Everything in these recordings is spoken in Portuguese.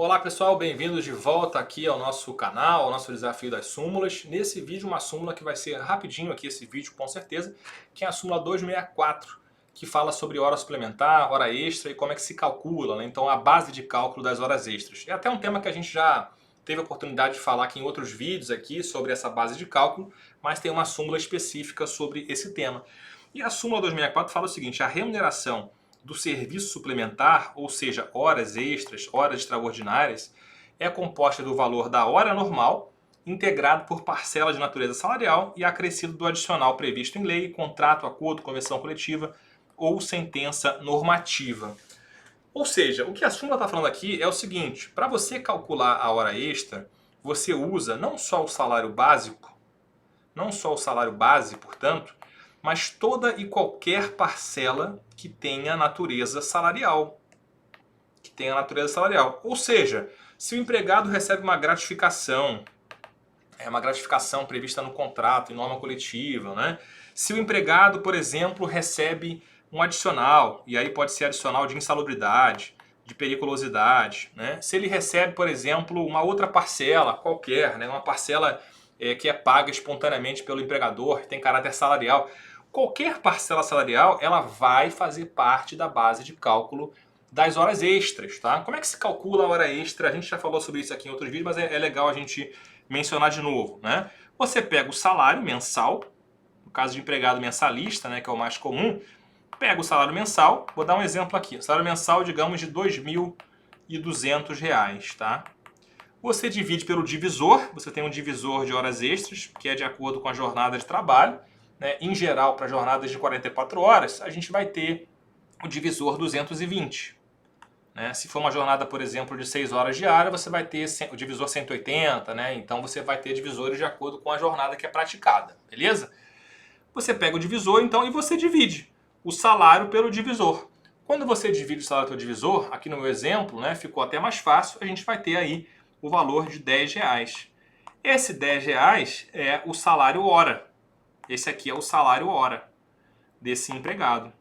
Olá pessoal, bem-vindos de volta aqui ao nosso canal, ao nosso desafio das súmulas. Nesse vídeo uma súmula que vai ser rapidinho aqui, esse vídeo com certeza, que é a súmula 264, que fala sobre hora suplementar, hora extra e como é que se calcula, né? Então a base de cálculo das horas extras. É até um tema que a gente já teve a oportunidade de falar aqui em outros vídeos aqui sobre essa base de cálculo, mas tem uma súmula específica sobre esse tema. E a súmula 264 fala o seguinte: a remuneração do serviço suplementar, ou seja, horas extras, horas extraordinárias, é composta do valor da hora normal, integrado por parcela de natureza salarial e acrescido do adicional previsto em lei, contrato, acordo, convenção coletiva ou sentença normativa. Ou seja, o que a súmula está falando aqui é o seguinte: para você calcular a hora extra, você usa não só o salário básico, portanto, mas toda e qualquer parcela que tenha natureza salarial. Ou seja, se o empregado recebe uma gratificação prevista no contrato, em norma coletiva, né? Se o empregado, por exemplo, recebe um adicional, e aí pode ser adicional de insalubridade, de periculosidade, né? Se ele recebe, por exemplo, uma outra parcela qualquer, né? Uma parcela que é paga espontaneamente pelo empregador, que tem caráter salarial. Qualquer parcela salarial, ela vai fazer parte da base de cálculo das horas extras, tá? Como é que se calcula a hora extra? A gente já falou sobre isso aqui em outros vídeos, mas é legal a gente mencionar de novo, né? Você pega o salário mensal, no caso de empregado mensalista, né, que é o mais comum, pega o salário mensal, vou dar um exemplo aqui, o salário mensal, digamos, de R$ 2.200, tá? Você divide pelo divisor, você tem um divisor de horas extras, que é de acordo com a jornada de trabalho, né? Em geral, para jornadas de 44 horas, a gente vai ter o divisor 220. Né? Se for uma jornada, por exemplo, de 6 horas diária, você vai ter o divisor 180, né? Então você vai ter divisores de acordo com a jornada que é praticada, beleza? Você pega o divisor, então, e você divide o salário pelo divisor. Quando você divide o salário pelo divisor, aqui no meu exemplo, né, ficou até mais fácil, a gente vai ter aí o valor de R$10. Esse R$10 é o salário hora. Esse aqui é o salário hora desse empregado.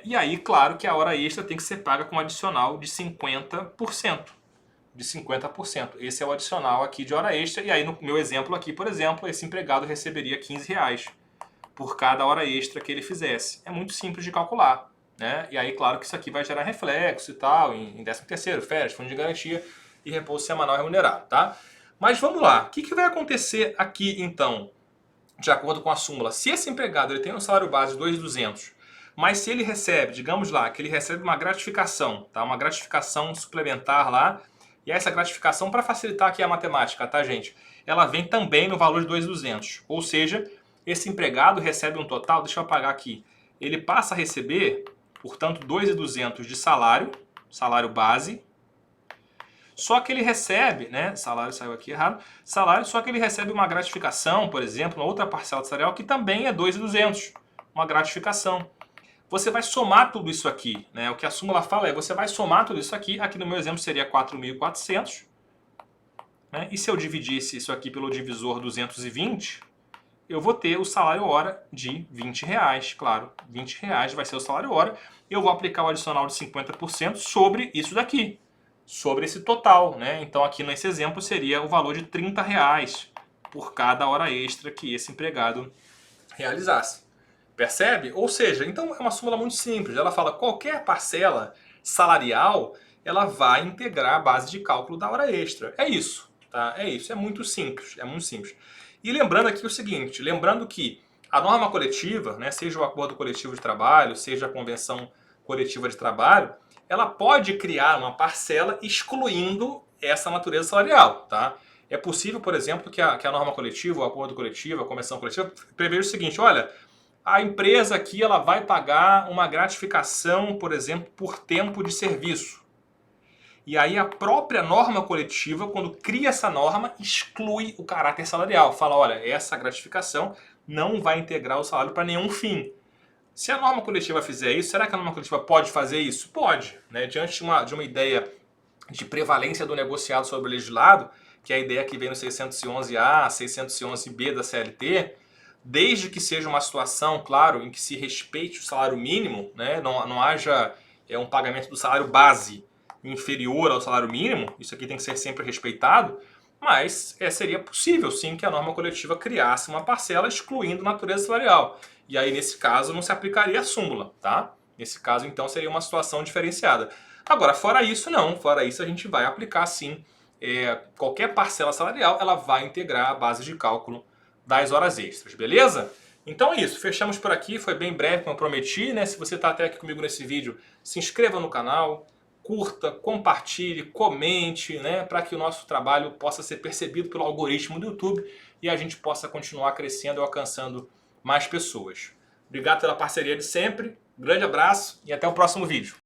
E aí, claro que a hora extra tem que ser paga com um adicional de 50%. De 50%. Esse é o adicional aqui de hora extra. E aí, no meu exemplo aqui, por exemplo, esse empregado receberia R$15 por cada hora extra que ele fizesse. É muito simples de calcular. Né? E aí, claro que isso aqui vai gerar reflexo e tal, em 13º, férias, fundo de garantia e repouso semanal remunerado. Tá? Mas vamos lá. O que vai acontecer aqui, então, de acordo com a súmula? Se esse empregado ele tem um salário base de 2.200, mas se ele recebe, digamos lá, que ele recebe uma gratificação, tá? Uma gratificação suplementar lá, e essa gratificação, para facilitar aqui a matemática, tá, gente? Ela vem também no valor de 2.200. Ou seja, esse empregado recebe um total, deixa eu apagar aqui, ele passa a receber, portanto, 2.200 de salário base, só que ele recebe, né, salário saiu aqui errado, salário, só que ele recebe uma gratificação, por exemplo, uma outra parcela salarial que também é 2.200, uma gratificação. Você vai somar tudo isso aqui, né? O que a súmula fala é, você vai somar tudo isso aqui no meu exemplo seria 4.400, né? E se eu dividisse isso aqui pelo divisor 220, eu vou ter o salário hora de R$20, claro, R$20 vai ser o salário hora, eu vou aplicar o adicional de 50% sobre isso daqui, sobre esse total, né? Então aqui nesse exemplo seria o valor de R$30 por cada hora extra que esse empregado realizasse. Percebe? Ou seja, então é uma súmula muito simples. Ela fala qualquer parcela salarial, ela vai integrar a base de cálculo da hora extra. É isso, tá? É isso, é muito simples, é muito simples. E lembrando aqui o seguinte, lembrando que a norma coletiva, né, seja o acordo coletivo de trabalho, seja a convenção coletiva de trabalho, ela pode criar uma parcela excluindo essa natureza salarial, tá? É possível, por exemplo, que a norma coletiva, o acordo coletivo, a convenção coletiva preveja o seguinte: olha, a empresa aqui ela vai pagar uma gratificação, por exemplo, por tempo de serviço. E aí a própria norma coletiva, quando cria essa norma, exclui o caráter salarial. Fala, olha, essa gratificação não vai integrar o salário para nenhum fim. Se a norma coletiva fizer isso, será que a norma coletiva pode fazer isso? Pode. Né? Diante de uma ideia de prevalência do negociado sobre o legislado, que é a ideia que vem no 611A, 611B da CLT, desde que seja uma situação, claro, em que se respeite o salário mínimo, né, não haja um pagamento do salário base inferior ao salário mínimo, isso aqui tem que ser sempre respeitado, mas seria possível sim que a norma coletiva criasse uma parcela excluindo natureza salarial. E aí, nesse caso, não se aplicaria a súmula, tá? Nesse caso, então, seria uma situação diferenciada. Agora, fora isso, não. Fora isso, a gente vai aplicar sim. Qualquer parcela salarial, ela vai integrar a base de cálculo das horas extras, beleza? Então é isso, fechamos por aqui, foi bem breve, como eu prometi, né? Se você está até aqui comigo nesse vídeo, se inscreva no canal, curta, compartilhe, comente, né? Para que o nosso trabalho possa ser percebido pelo algoritmo do YouTube e a gente possa continuar crescendo e alcançando mais pessoas. Obrigado pela parceria de sempre, grande abraço e até o próximo vídeo.